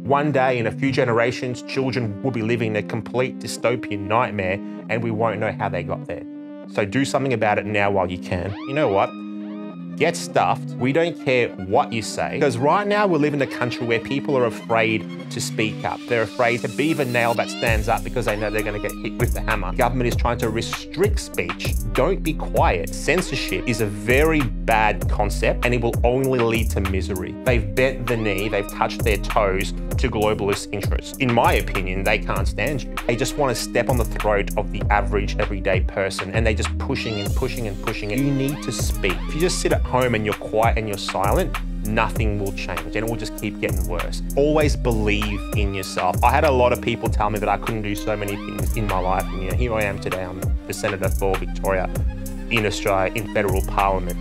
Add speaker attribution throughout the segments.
Speaker 1: one day in a few generations, children will be living a complete dystopian nightmare and we won't know how they got there. So do something about it now while you can. You know what? Get stuffed. We don't care what you say. Because right now we live in a country where people are afraid to speak up. They're afraid to be the nail that stands up because they know they're going to get hit with the hammer. Government is trying to restrict speech. Don't be quiet. Censorship is a very bad concept and it will only lead to misery. They've bent the knee, they've touched their toes to globalist interests. In my opinion, they can't stand you. They just want to step on the throat of the average everyday person and they're just pushing and pushing and pushing. You need to speak. If you just sit at home and you're quiet and you're silent, nothing will change and it will just keep getting worse. Always believe in yourself. I had a lot of people tell me that I couldn't do so many things in my life, and here I am today. I'm the Senator for Victoria in Australia in federal parliament.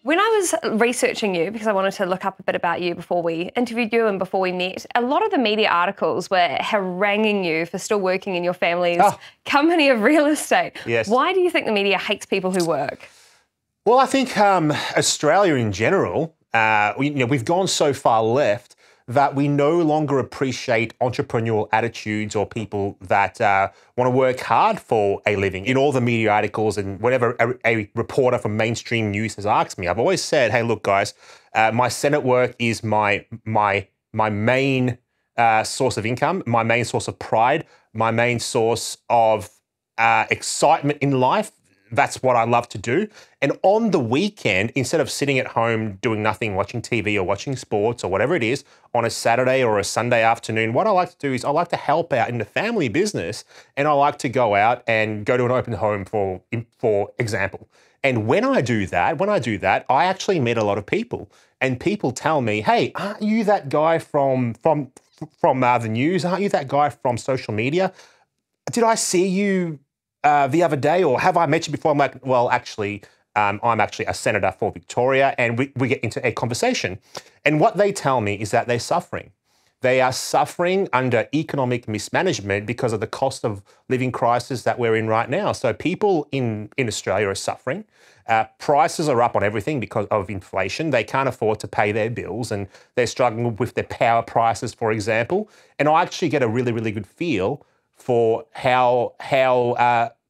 Speaker 2: When I was researching you, because I wanted to look up a bit about you before we interviewed you and before we met, a lot of the media articles were haranguing you for still working in your family's company of real estate.
Speaker 1: Yes.
Speaker 2: Why do you think the media hates people who work?
Speaker 1: Well, I think Australia in general, we've gone so far left that we no longer appreciate entrepreneurial attitudes or people that want to work hard for a living. In all the media articles and whenever a reporter from mainstream news has asked me, I've always said, hey, look, guys, my Senate work is my main source of income, my main source of pride, my main source of excitement in life. That's what I love to do. And on the weekend, instead of sitting at home doing nothing, watching TV or watching sports or whatever it is, on a Saturday or a Sunday afternoon, what I like to do is I like to help out in the family business, and I like to go out and go to an open home, for example. And when I do that, I actually meet a lot of people, and people tell me, hey, aren't you that guy from the news? Aren't you that guy from social media? Did I see you the other day, or have I met you before? I'm like, well, actually, I'm actually a senator for Victoria, and we get into a conversation. And what they tell me is that they're suffering. They are suffering under economic mismanagement because of the cost of living crisis that we're in right now. So people in Australia are suffering. Prices are up on everything because of inflation. They can't afford to pay their bills, and they're struggling with their power prices, for example. And I actually get a really, really good feel for how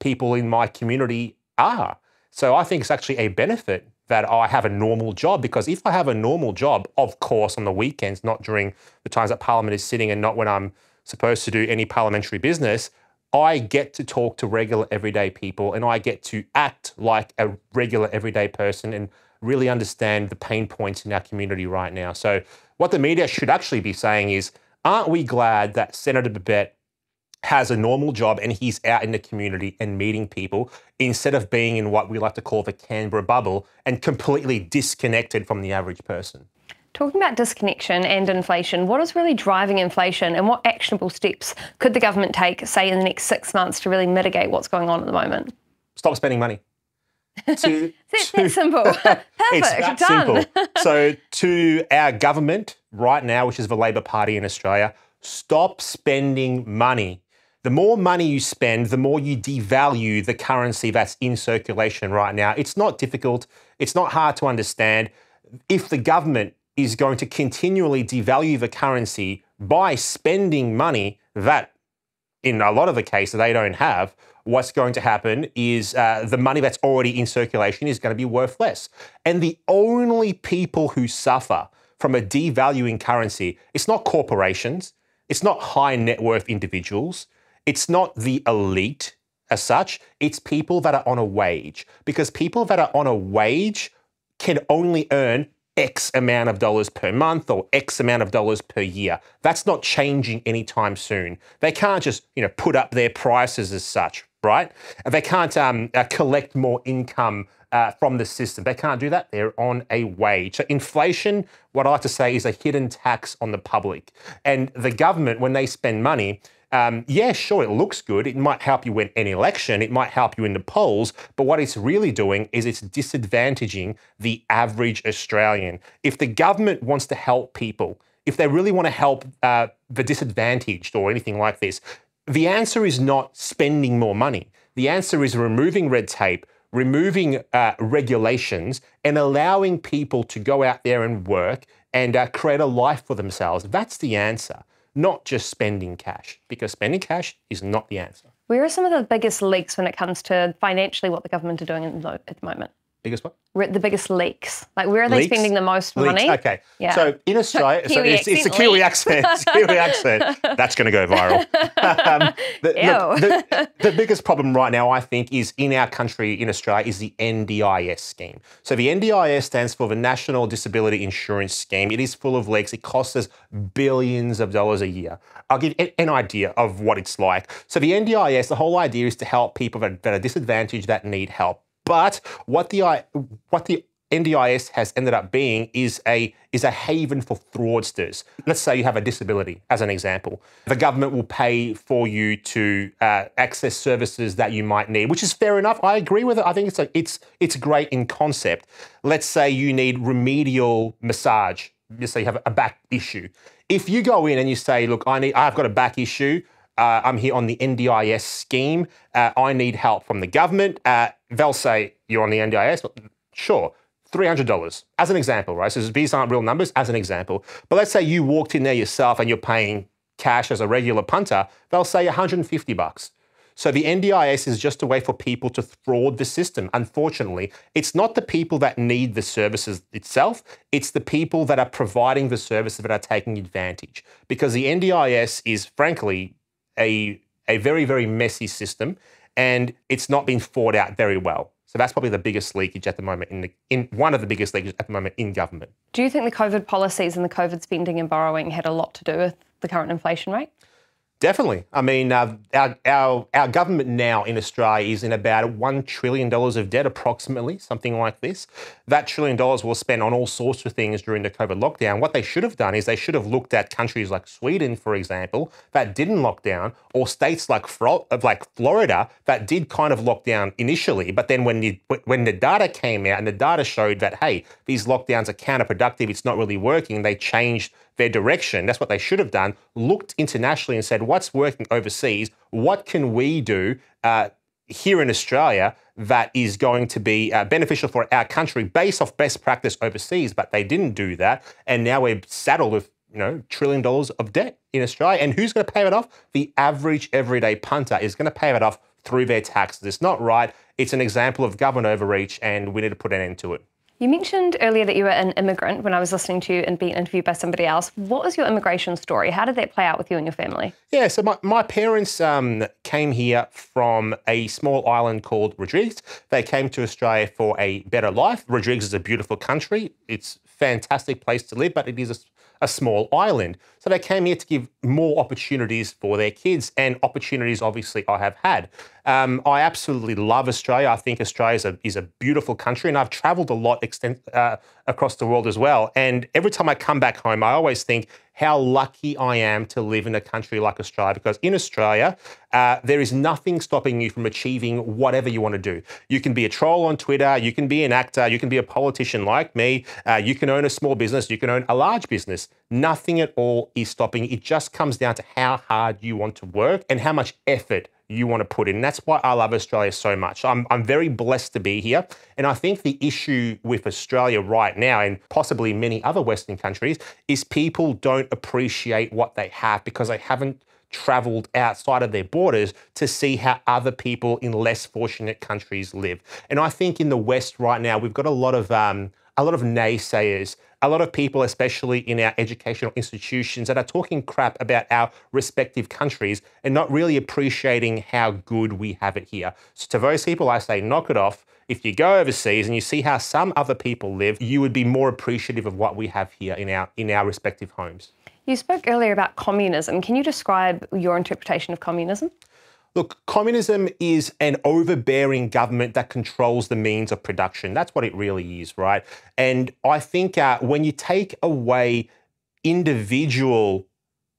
Speaker 1: people in my community are. So I think it's actually a benefit that I have a normal job, because if I have a normal job, of course, on the weekends, not during the times that Parliament is sitting and not when I'm supposed to do any parliamentary business, I get to talk to regular everyday people and I get to act like a regular everyday person and really understand the pain points in our community right now. So what the media should actually be saying is, aren't we glad that Senator Babet has a normal job and he's out in the community and meeting people, instead of being in what we like to call the Canberra bubble and completely disconnected from the average person?
Speaker 2: Talking about disconnection and inflation, what is really driving inflation, and what actionable steps could the government take, say, in the next 6 months to really mitigate what's going on at the moment?
Speaker 1: Stop spending money.
Speaker 2: That's simple. Perfect,
Speaker 1: it's that
Speaker 2: done.
Speaker 1: simple. So to our government right now, which is the Labor Party in Australia, stop spending money. The more money you spend, the more you devalue the currency that's in circulation right now. It's not difficult. It's not hard to understand. If the government is going to continually devalue the currency by spending money that, in a lot of the cases, they don't have, what's going to happen is the money that's already in circulation is going to be worth less. And the only people who suffer from a devaluing currency, it's not corporations, it's not high net worth individuals, it's not the elite as such, it's people that are on a wage. Because people that are on a wage can only earn X amount of dollars per month or X amount of dollars per year. That's not changing anytime soon. They can't just, put up their prices as such, right? They can't collect more income from the system. They can't do that. They're on a wage. So inflation, what I like to say, is a hidden tax on the public. And the government, when they spend money, yeah, sure, it looks good. It might help you win any election. It might help you in the polls. But what it's really doing is it's disadvantaging the average Australian. If the government wants to help people, if they really want to help the disadvantaged or anything like this, the answer is not spending more money. The answer is removing red tape, removing regulations, and allowing people to go out there and work and create a life for themselves. That's the answer, not just spending cash, because spending cash is not the answer.
Speaker 2: Where are some of the biggest leaks when it comes to financially what the government are doing at the moment?
Speaker 1: Biggest what?
Speaker 2: The biggest leaks. Like, where are they spending the most money?
Speaker 1: Okay.
Speaker 2: Yeah.
Speaker 1: So in Australia, it's a Kiwi accent. It's a Kiwi accent. That's going to go viral. The biggest problem right now, I think, is in our country, in Australia, is the NDIS scheme. So the NDIS stands for the National Disability Insurance Scheme. It is full of leaks. It costs us billions of dollars a year. I'll give you an idea of what it's like. So the NDIS, the whole idea is to help people that are disadvantaged, that need help. But what the NDIS has ended up being is a haven for fraudsters. Let's say you have a disability, as an example. The government will pay for you to access services that you might need, which is fair enough. I agree with it. I think it's great in concept. Let's say you need remedial massage. Let's say you have a back issue. If you go in and you say, look, I've got a back issue. I'm here on the NDIS scheme. I need help from the government. They'll say, you're on the NDIS? Sure, $300 as an example, right? So these aren't real numbers, as an example. But let's say you walked in there yourself and you're paying cash as a regular punter. They'll say $150. So the NDIS is just a way for people to fraud the system. Unfortunately, it's not the people that need the services itself. It's the people that are providing the services that are taking advantage. Because the NDIS is, frankly, a very, very messy system, and it's not been thought out very well. So that's probably the biggest leakage at the moment, in one of the biggest leakages at the moment in government. Do
Speaker 2: you think the COVID policies and the COVID spending and borrowing had a lot to do with the current inflation rate?
Speaker 1: Definitely. I mean, our government now in Australia is in about $1 trillion of debt, approximately, something like this. That $1 trillion was spent on all sorts of things during the COVID lockdown. What they should have done is they should have looked at countries like Sweden, for example, that didn't lock down, or states like Florida that did kind of lock down initially. But then when the data came out and the data showed that, hey, these lockdowns are counterproductive, it's not really working, they changed their direction. That's what they should have done. Looked internationally and said, what's working overseas? What can we do here in Australia that is going to be beneficial for our country based off best practice overseas? But they didn't do that. And now we're saddled with, $1 trillion of debt in Australia. And who's going to pay it off? The average everyday punter is going to pay it off through their taxes. It's not right. It's an example of government overreach, and we need to put an end to it.
Speaker 2: You mentioned earlier that you were an immigrant when I was listening to you and being interviewed by somebody else. What was your immigration story? How did that play out with you and your family? Yeah,
Speaker 1: so my parents came here from a small island called Rodrigues. They came to Australia for a better life. Rodrigues is a beautiful country. It's a fantastic place to live, but it is a small island. So they came here to give more opportunities for their kids, and opportunities, obviously, I have had. I absolutely love Australia. I think Australia is a beautiful country, and I've travelled a lot across the world as well. And every time I come back home, I always think how lucky I am to live in a country like Australia, because in Australia, there is nothing stopping you from achieving whatever you want to do. You can be a troll on Twitter, you can be an actor, you can be a politician like me, you can own a small business, you can own a large business. Nothing at all is stopping. It just comes down to how hard you want to work and how much effort you want to put in. That's why I love Australia so much. I'm very blessed to be here. And I think the issue with Australia right now, and possibly many other Western countries, is people don't appreciate what they have because they haven't travelled outside of their borders to see how other people in less fortunate countries live. And I think in the West right now, we've got a lot of naysayers, a lot of people, especially in our educational institutions, that are talking crap about our respective countries and not really appreciating how good we have it here. So to those people, I say, knock it off. If you go overseas and you see how some other people live, you would be more appreciative of what we have here in our respective homes.
Speaker 2: You spoke earlier about communism. Can you describe your interpretation of communism?
Speaker 1: Look, communism is an overbearing government that controls the means of production. That's what it really is, right? And I think when you take away individual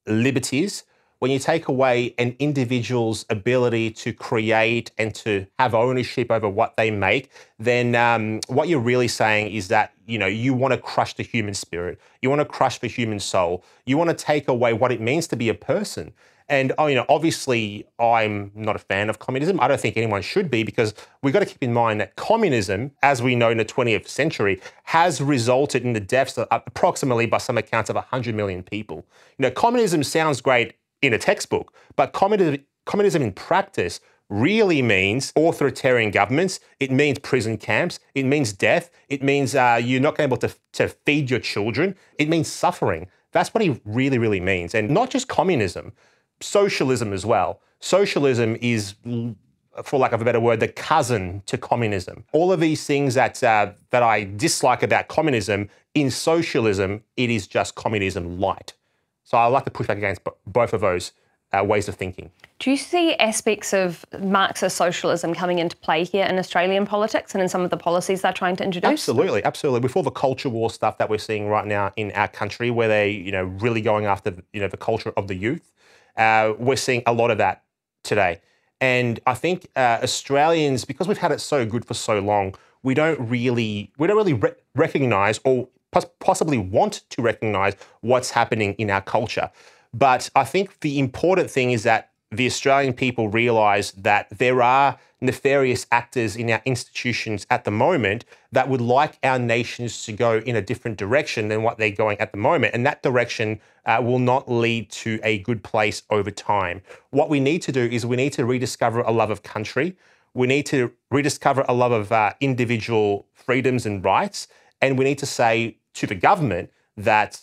Speaker 1: liberties, when you take away an individual's ability to create and to have ownership over what they make, then what you're really saying is that, you want to crush the human spirit. You want to crush the human soul. You want to take away what it means to be a person. And obviously, I'm not a fan of communism. I don't think anyone should be, because we've got to keep in mind that communism, as we know in the 20th century, has resulted in the deaths of approximately, by some accounts, of 100 million people. Communism sounds great in a textbook, but communism in practice really means authoritarian governments. It means prison camps. It means death. It means you're not able to feed your children. It means suffering. That's what it really, really means. And not just communism, socialism as well. Socialism is, for lack of a better word, the cousin to communism. All of these things that I dislike about communism, in socialism, it is just communism light. So I like to push back against both of those ways of thinking.
Speaker 2: Do you see aspects of Marxist socialism coming into play here in Australian politics and in some of the policies they're trying to introduce?
Speaker 1: Absolutely, absolutely. With all the culture war stuff that we're seeing right now in our country, where they, really going after, the culture of the youth, we're seeing a lot of that today. And I think Australians, because we've had it so good for so long, we don't really recognise, or possibly want to recognise, what's happening in our culture. But I think the important thing is that the Australian people realise that there are nefarious actors in our institutions at the moment that would like our nations to go in a different direction than what they're going at the moment. And that direction will not lead to a good place over time. What we need to do is we need to rediscover a love of country. We need to rediscover a love of individual freedoms and rights. And we need to say to the government that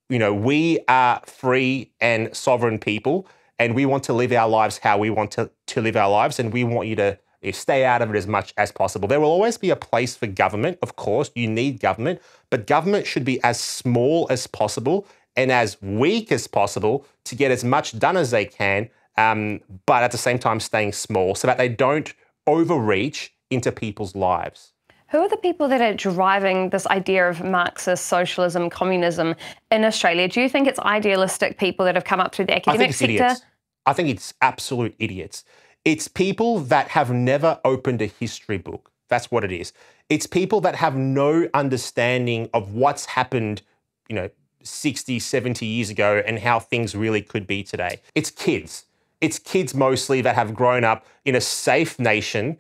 Speaker 1: we are free and sovereign people, and we want to live our lives how we want to live our lives, and we want you to stay out of it as much as possible. There will always be a place for government, of course. You need government, but government should be as small as possible and as weak as possible to get as much done as they can, but at the same time staying small so that they don't overreach into people's lives.
Speaker 2: Who are the people that are driving this idea of Marxist socialism, communism in Australia? Do you think it's idealistic people that have come up through the academic sector?
Speaker 1: Idiots. I think it's absolute idiots. It's people that have never opened a history book. That's what it is. It's people that have no understanding of what's happened, 60, 70 years ago and how things really could be today. It's kids. It's kids mostly that have grown up in a safe nation,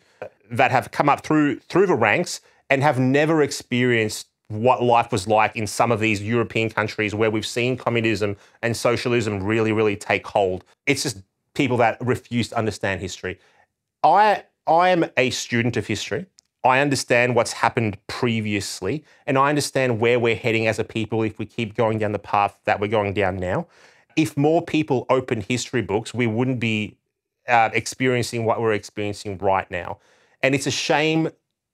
Speaker 1: that have come up through the ranks and have never experienced what life was like in some of these European countries where we've seen communism and socialism really, really take hold. It's just people that refuse to understand history. I am a student of history. I understand what's happened previously, and I understand where we're heading as a people if we keep going down the path that we're going down now. If more people open history books, we wouldn't be experiencing what we're experiencing right now. And it's a shame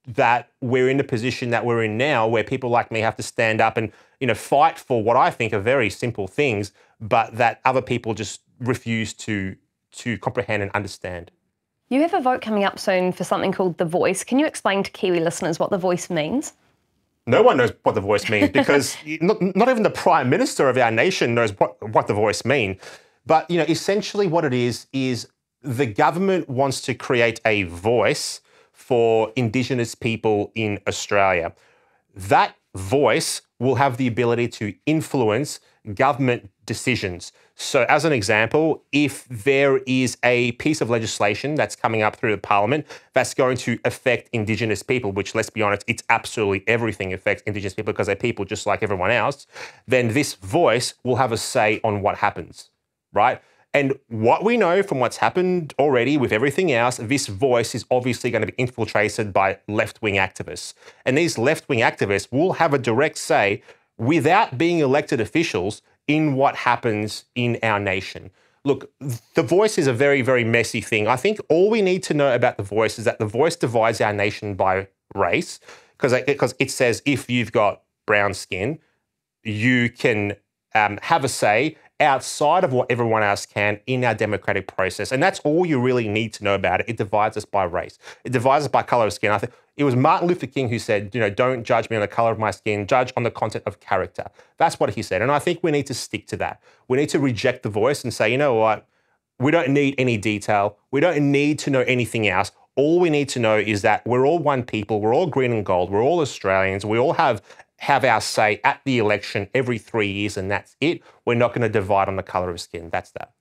Speaker 1: that we're in the position that we're in now, where people like me have to stand up and, fight for what I think are very simple things, but that other people just refuse to comprehend and understand.
Speaker 2: You have a vote coming up soon for something called The Voice. Can you explain to Kiwi listeners what The Voice means?
Speaker 1: No one knows what The Voice means, because not even the Prime Minister of our nation knows what The Voice means. But, essentially what it is the government wants to create a voice for Indigenous people in Australia. That voice will have the ability to influence government decisions. So as an example, if there is a piece of legislation that's coming up through the Parliament that's going to affect Indigenous people, which, let's be honest, it's absolutely everything affects Indigenous people because they're people just like everyone else, then this voice will have a say on what happens, right? And what we know from what's happened already with everything else, this voice is obviously going to be infiltrated by left-wing activists. And these left-wing activists will have a direct say, without being elected officials, in what happens in our nation. Look, The Voice is a very, very messy thing. I think all we need to know about The Voice is that The Voice divides our nation by race, because it says if you've got brown skin, you can have a say outside of what everyone else can in our democratic process. And that's all you really need to know about it. It divides us by race. It divides us by colour of skin. I think it was Martin Luther King who said, don't judge me on the colour of my skin, judge on the content of character. That's what he said. And I think we need to stick to that. We need to reject The Voice and say, you know what? We don't need any detail. We don't need to know anything else. All we need to know is that we're all one people. We're all green and gold. We're all Australians. We all have our say at the election every 3 years, and that's it. We're not going to divide on the colour of skin. That's that.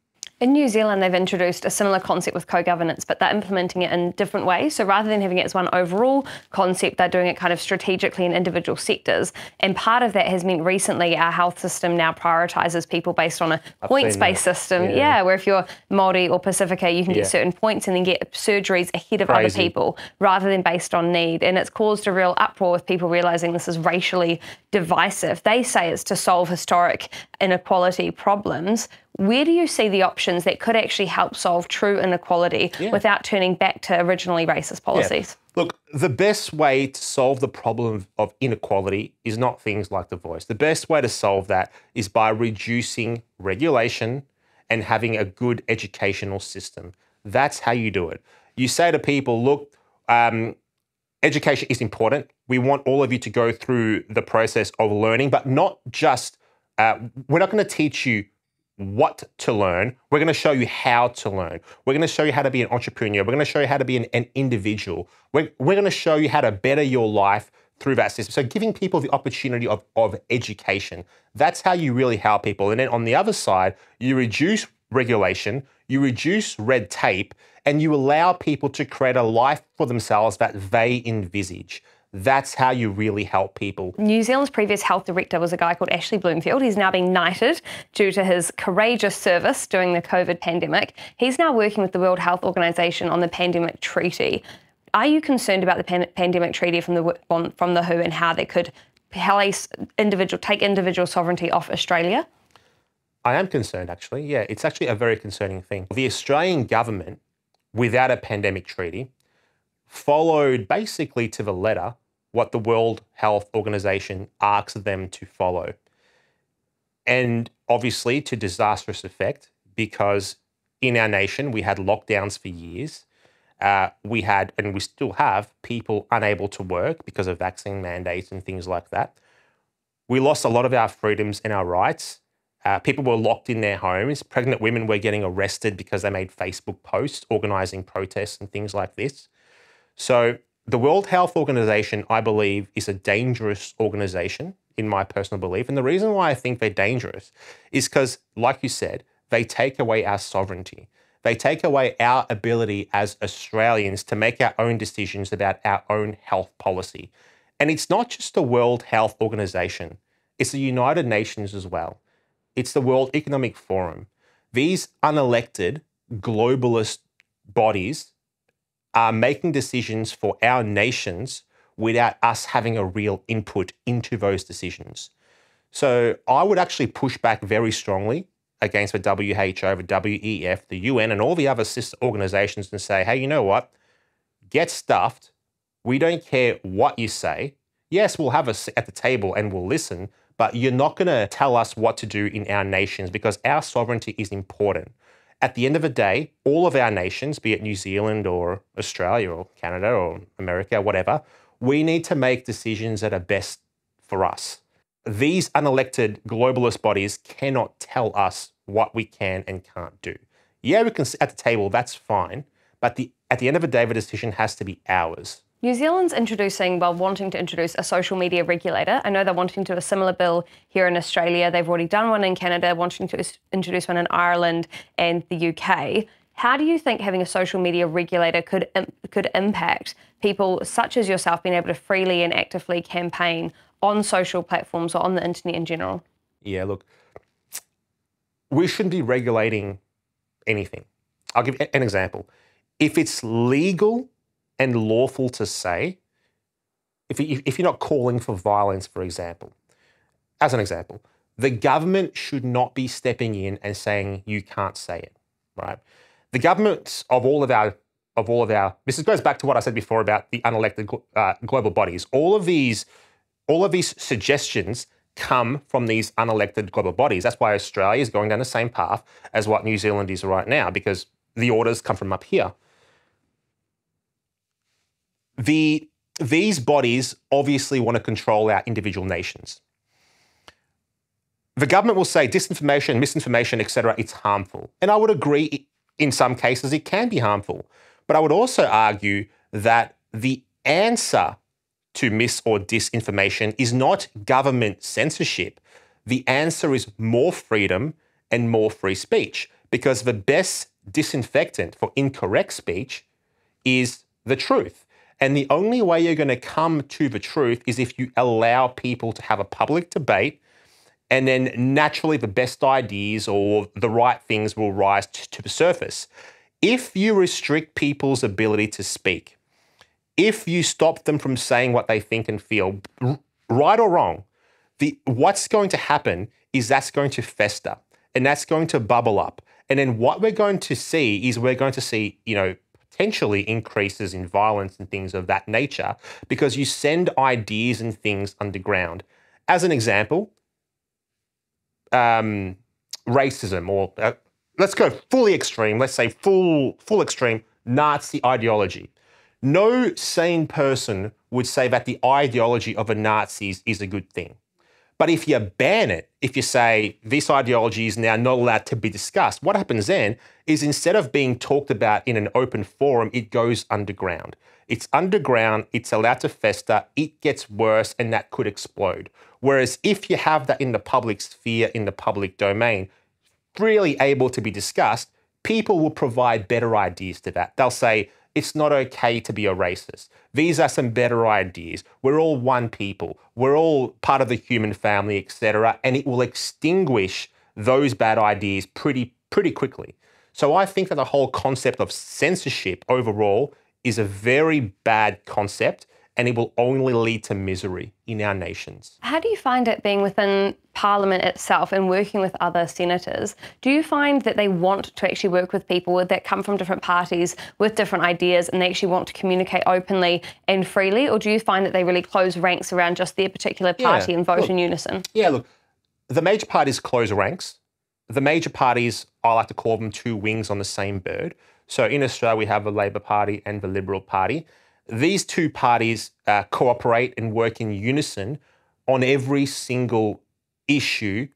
Speaker 2: In New Zealand, they've introduced a similar concept with co-governance, but they're implementing it in different ways. So rather than having it as one overall concept, they're doing it kind of strategically in individual sectors. And part of that has meant recently our health system now prioritises people based on a points-based system. Yeah, where if you're Māori or Pacifica, you can get certain points and then get surgeries ahead of other people rather than based on need. And it's caused a real uproar with people realising this is racially divisive. They say it's to solve historic inequality problems. Where do you see the options that could actually help solve true inequality without turning back to originally racist policies?
Speaker 1: Look, the best way to solve the problem of inequality is not things like The Voice. The best way to solve that is by reducing regulation and having a good educational system. That's how you do it. You say to people, look, education is important. We want all of you to go through the process of learning, but not just, we're not going to teach you what to learn. We're going to show you how to learn. We're going to show you how to be an entrepreneur. We're going to show you how to be an individual. We're going to show you how to better your life through that system. So giving people the opportunity of education, that's how you really help people. And then on the other side, you reduce regulation, you reduce red tape, and you allow people to create a life for themselves that they envisage. That's how you really help people.
Speaker 2: New Zealand's previous health director was a guy called Ashley Bloomfield. He's now been knighted due to his courageous service during the COVID pandemic. He's now working with the World Health Organization on the pandemic treaty. Are you concerned about the pandemic treaty from the WHO and how they could take individual sovereignty off Australia?
Speaker 1: I am concerned, actually. Yeah, it's actually a very concerning thing. The Australian government, without a pandemic treaty, followed basically to the letter what the World Health Organization asks them to follow. And obviously to disastrous effect, because in our nation, we had lockdowns for years. We had, and we still have, people unable to work because of vaccine mandates and things like that. We lost a lot of our freedoms and our rights. People were locked in their homes. Pregnant women were getting arrested because they made Facebook posts organizing protests and things like this. So the World Health Organization, I believe, is a dangerous organization, in my personal belief. And the reason why I think they're dangerous is because, like you said, they take away our sovereignty. They take away our ability as Australians to make our own decisions about our own health policy. And it's not just the World Health Organization. It's the United Nations as well. It's the World Economic Forum. These unelected globalist bodies are making decisions for our nations without us having a real input into those decisions. So I would actually push back very strongly against the WHO, the WEF, the UN, and all the other sister organizations and say, hey, you know what? Get stuffed. We don't care what you say. Yes, we'll have a seat at the table and we'll listen, but you're not going to tell us what to do in our nations because our sovereignty is important. At the end of the day, all of our nations, be it New Zealand or Australia or Canada or America, whatever, we need to make decisions that are best for us. These unelected globalist bodies cannot tell us what we can and can't do. Yeah, we can sit at the table, that's fine, but at the end of the day, the decision has to be ours.
Speaker 2: New Zealand's wanting to introduce a social media regulator. I know they're wanting to do a similar bill here in Australia. They've already done one in Canada, wanting to introduce one in Ireland and the UK. How do you think having a social media regulator could impact people such as yourself being able to freely and actively campaign on social platforms or on the internet in general?
Speaker 1: Yeah, look, we shouldn't be regulating anything. I'll give an example. If it's legal and lawful to say, if you're not calling for violence, for example, as an example, the government should not be stepping in and saying you can't say it, right? The governments of all of our, this goes back to what I said before about the unelected global bodies. All of these suggestions come from these unelected global bodies. That's why Australia is going down the same path as what New Zealand is right now, because the orders come from up here. These bodies obviously want to control our individual nations. The government will say disinformation, misinformation, etc., it's harmful. And I would agree in some cases it can be harmful. But I would also argue that the answer to mis or disinformation is not government censorship. The answer is more freedom and more free speech. because the best disinfectant for incorrect speech is the truth. And the only way you're going to come to the truth is if you allow people to have a public debate, and then naturally the best ideas or the right things will rise to the surface. If you restrict people's ability to speak, if you stop them from saying what they think and feel, right or wrong, what's going to happen is that's going to fester and that's going to bubble up. And then what we're going to see is potentially increases in violence and things of that nature because you send ideas and things underground. As an example, racism, or let's go fully extreme, let's say full extreme Nazi ideology. No sane person would say that the ideology of the Nazis is a good thing. But if you ban it, if you say this ideology is now not allowed to be discussed, what happens then is instead of being talked about in an open forum, it goes underground. It's underground, it's allowed to fester, it gets worse, and that could explode. Whereas if you have that in the public sphere, in the public domain, freely able to be discussed, people will provide better ideas to that. They'll say, it's not okay to be a racist. These are some better ideas. We're all one people. We're all part of the human family, etc. And it will extinguish those bad ideas pretty quickly. So I think that the whole concept of censorship overall is a very bad concept, and it will only lead to misery in our nations.
Speaker 2: How do you find it being within Parliament itself and working with other senators? Do you find that they want to actually work with people that come from different parties with different ideas and they actually want to communicate openly and freely? Or do you find that they really close ranks around just their particular party and vote in unison?
Speaker 1: Yeah, look, the major parties close ranks. The major parties, I like to call them two wings on the same bird. So in Australia, we have the Labor Party and the Liberal Party. These two parties cooperate and work in unison on every single issue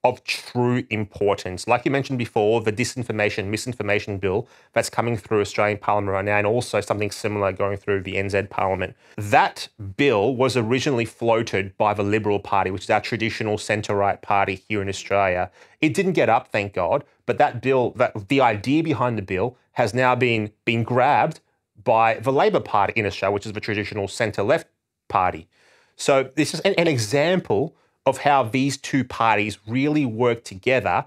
Speaker 1: of true importance. Like you mentioned before, the misinformation bill that's coming through Australian Parliament right now, and also something similar going through the NZ Parliament. That bill was originally floated by the Liberal Party, which is our traditional centre-right party here in Australia. It didn't get up, thank God, but that bill, the idea behind the bill has now been grabbed by the Labor Party in Australia, which is the traditional centre-left party. So this is an example of how these two parties really work together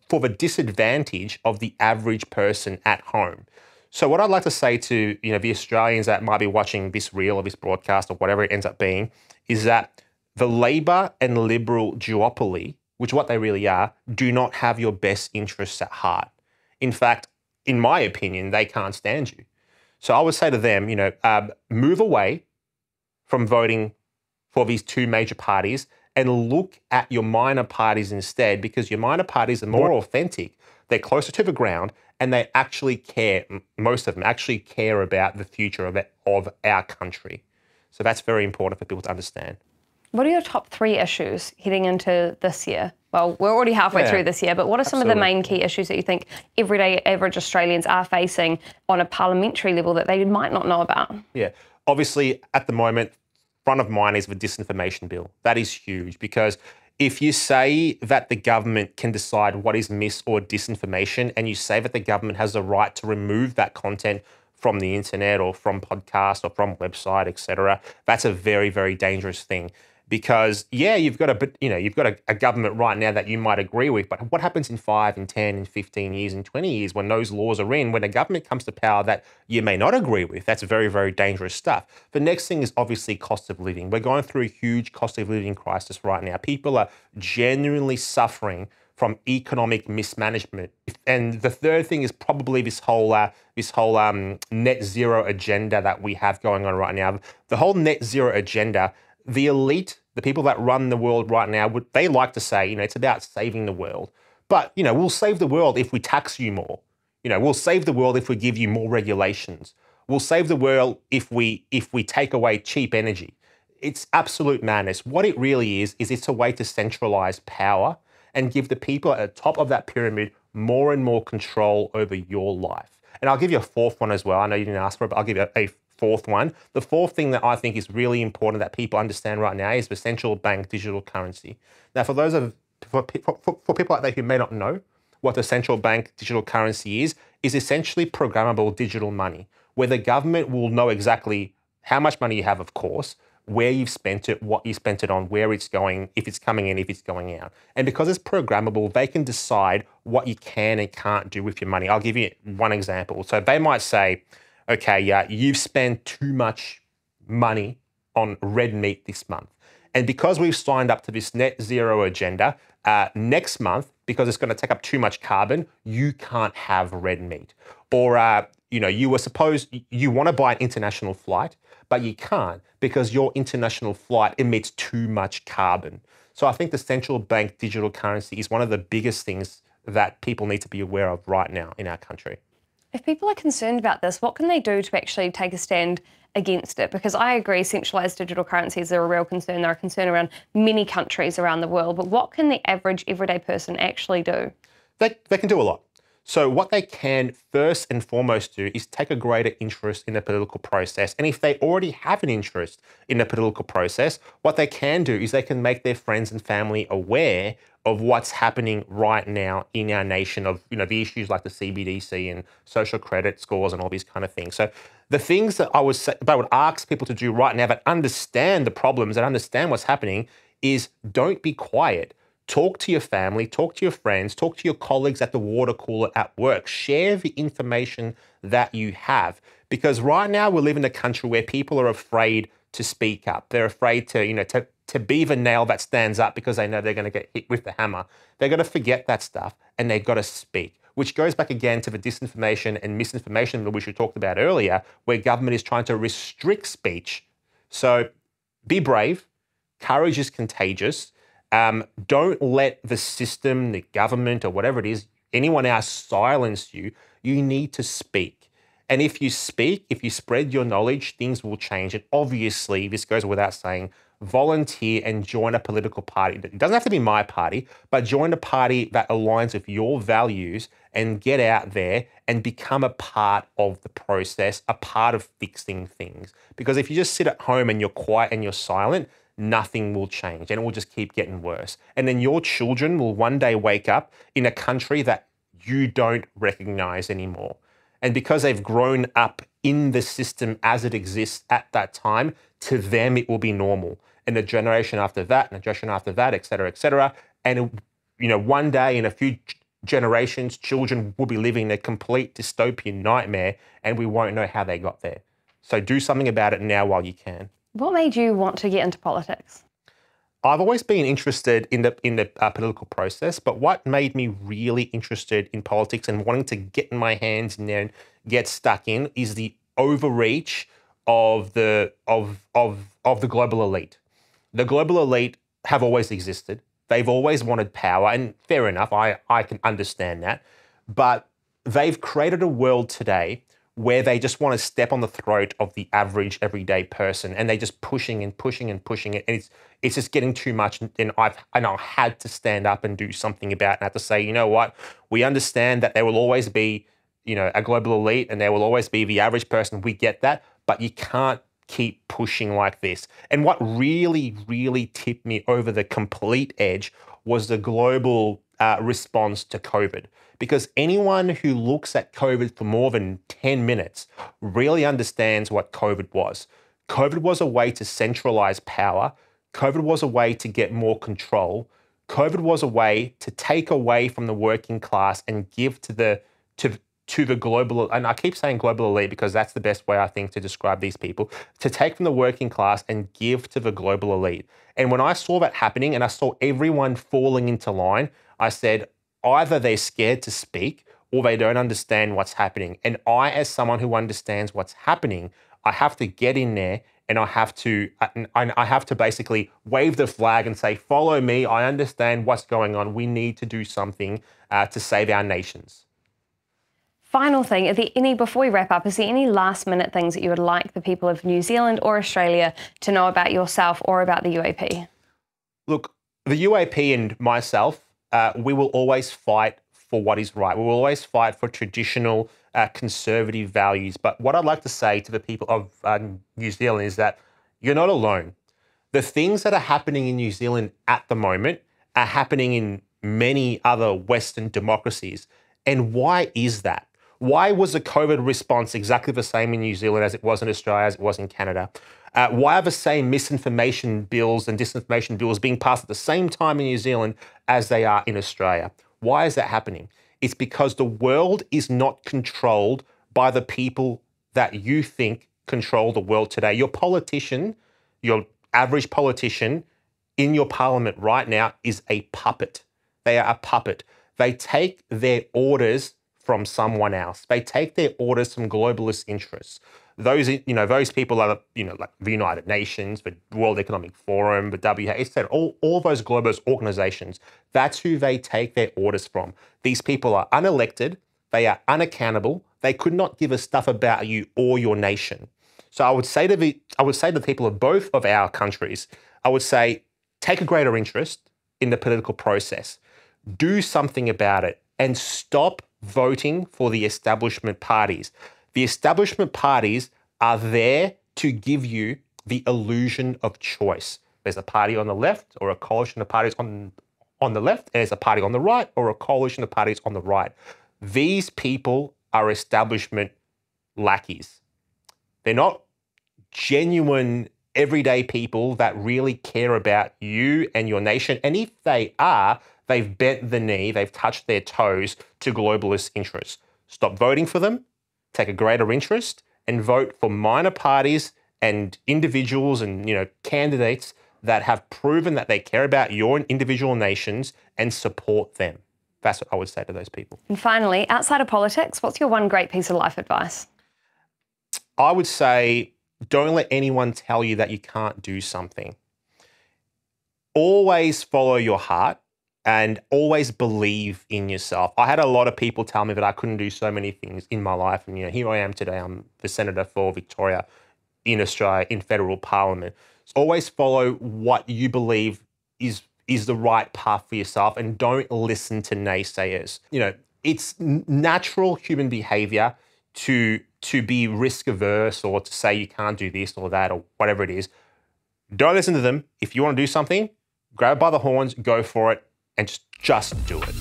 Speaker 1: for the disadvantage of the average person at home. So what I'd like to say to the Australians that might be watching this reel or this broadcast or whatever it ends up being is that the Labor and Liberal duopoly, which what they really are, do not have your best interests at heart. In fact, in my opinion, they can't stand you. So I would say to them, move away from voting for these two major parties and look at your minor parties instead, because your minor parties are more authentic, they're closer to the ground, and they actually care, most of them actually care about the future of our country. So that's very important for people to understand.
Speaker 2: What are your top 3 issues heading into this year? Well, we're already halfway through this year, but what are some of the main key issues that you think everyday average Australians are facing on a parliamentary level that they might not know about? Yeah,
Speaker 1: obviously at the moment, front of mind is the disinformation bill. That is huge, because if you say that the government can decide what is mis or disinformation, and you say that the government has the right to remove that content from the internet or from podcasts or from website, etc., that's a very, very dangerous thing. Because you've got a government right now that you might agree with, but what happens in 5 and 10 and 15 years and 20 years when those laws are in, when a government comes to power that you may not agree with? That's very, very dangerous stuff. The next thing is obviously cost of living. We're going through a huge cost of living crisis right now. People are genuinely suffering from economic mismanagement. And the third thing is probably this whole net zero agenda that we have going on right now. The whole net zero agenda, the elite, the people that run the world right now, they like to say, it's about saving the world. But, we'll save the world if we tax you more. We'll save the world if we give you more regulations. We'll save the world if we take away cheap energy. It's absolute madness. What it really is it's a way to centralize power and give the people at the top of that pyramid more and more control over your life. And I'll give you a fourth one as well. I know you didn't ask for it, but I'll give you a fourth one. The fourth thing that I think is really important that people understand right now is the central bank digital currency. Now, for people out there who may not know, what the central bank digital currency is essentially programmable digital money, where the government will know exactly how much money you have, of course, where you've spent it, what you spent it on, where it's going, if it's coming in, if it's going out. And because it's programmable, they can decide what you can and can't do with your money. I'll give you one example. So they might say, okay, yeah, you've spent too much money on red meat this month. And because we've signed up to this net zero agenda, next month, because it's going to take up too much carbon, you can't have red meat. Or, you were supposed, you want to buy an international flight, but you can't because your international flight emits too much carbon. So I think the central bank digital currency is one of the biggest things that people need to be aware of right now in our country.
Speaker 2: If people are concerned about this, what can they do to actually take a stand against it? Because I agree centralised digital currencies are a real concern. They're a concern around many countries around the world. But what can the average everyday person actually do?
Speaker 1: They can do a lot. So what they can first and foremost do is take a greater interest in the political process. And if they already have an interest in the political process, what they can do is they can make their friends and family aware of what's happening right now in our nation, of the issues like the CBDC and social credit scores and all these kind of things. So the things that I would ask people to do right now that understand the problems, that understand what's happening, is don't be quiet. Talk to your family, talk to your friends, talk to your colleagues at the water cooler at work. Share the information that you have. Because right now we live in a country where people are afraid to speak up. They're afraid to be the nail that stands up because they know they're going to get hit with the hammer. They're going to forget that stuff and they've got to speak, which goes back again to the disinformation and misinformation which we talked about earlier, where government is trying to restrict speech. So be brave. Courage is contagious. Don't let the system, the government, or whatever it is, anyone else silence you. You need to speak. And if you speak, if you spread your knowledge, things will change. And obviously, this goes without saying, volunteer and join a political party. It doesn't have to be my party, but join a party that aligns with your values and get out there and become a part of the process, a part of fixing things. Because if you just sit at home and you're quiet and you're silent, nothing will change and it will just keep getting worse. And then your children will one day wake up in a country that you don't recognize anymore. And because they've grown up in the system as it exists at that time, to them it will be normal. And the generation after that, and the generation after that, et cetera, et cetera. And one day in a few generations, children will be living a complete dystopian nightmare and we won't know how they got there. So do something about it now while you can.
Speaker 2: What made you want to get into politics?
Speaker 1: I've always been interested in the political process, but what made me really interested in politics and wanting to get in my hands in there and get stuck in is the overreach of the global elite. The global elite have always existed. They've always wanted power, and fair enough, I can understand that. But they've created a world today where they just want to step on the throat of the average everyday person, and they're just pushing and pushing and pushing it, and it's just getting too much. And I had to stand up and do something about it. And I had to say, you know what? We understand that there will always be, a global elite, and there will always be the average person. We get that, but you can't keep pushing like this. And what really, really tipped me over the complete edge was the global response to COVID. Because anyone who looks at COVID for more than 10 minutes really understands what COVID was. COVID was a way to centralize power. COVID was a way to get more control. COVID was a way to take away from the working class and give to the global, and I keep saying global elite because that's the best way I think to describe these people, to take from the working class and give to the global elite. And when I saw that happening and I saw everyone falling into line, I said, either they're scared to speak or they don't understand what's happening. And I, as someone who understands what's happening, I have to get in there and I have to basically wave the flag and say, follow me. I understand what's going on. We need to do something to save our nations.
Speaker 2: Final thing, before we wrap up, is there any last minute things that you would like the people of New Zealand or Australia to know about yourself or about the UAP?
Speaker 1: Look, the UAP and myself, we will always fight for what is right. We will always fight for traditional conservative values. But what I'd like to say to the people of New Zealand is that you're not alone. The things that are happening in New Zealand at the moment are happening in many other Western democracies. And why is that? Why was the COVID response exactly the same in New Zealand as it was in Australia, as it was in Canada? Why are the same misinformation bills and disinformation bills being passed at the same time in New Zealand as they are in Australia? Why is that happening? It's because the world is not controlled by the people that you think control the world today. Your politician, your average politician in your parliament right now is a puppet. They are a puppet. They take their orders from someone else. They take their orders from globalist interests. Those people are, like the United Nations, the World Economic Forum, the WHO, etc. All those globalist organizations. That's who they take their orders from. These people are unelected. They are unaccountable. They could not give a stuff about you or your nation. So I would say to the people of both of our countries, I would say, take a greater interest in the political process. Do something about it and stop voting for the establishment parties. The establishment parties are there to give you the illusion of choice. There's a party on the left or a coalition of parties on the left, and there's a party on the right or a coalition of parties on the right. These people are establishment lackeys. They're not genuine everyday people that really care about you and your nation. And if they are, they've bent the knee, they've touched their toes to globalist interests. Stop voting for them, take a greater interest, and vote for minor parties and individuals and candidates that have proven that they care about your individual nations and support them. That's what I would say to those people.
Speaker 2: And finally, outside of politics, what's your one great piece of life advice?
Speaker 1: I would say, don't let anyone tell you that you can't do something. Always follow your heart and always believe in yourself. I had a lot of people tell me that I couldn't do so many things in my life. And here I am today. I'm the Senator for Victoria in Australia in federal parliament. So always follow what you believe is the right path for yourself and don't listen to naysayers. It's natural human behavior to be risk averse or to say you can't do this or that or whatever it is. Don't listen to them. If you want to do something, grab it by the horns, go for it, and just do it.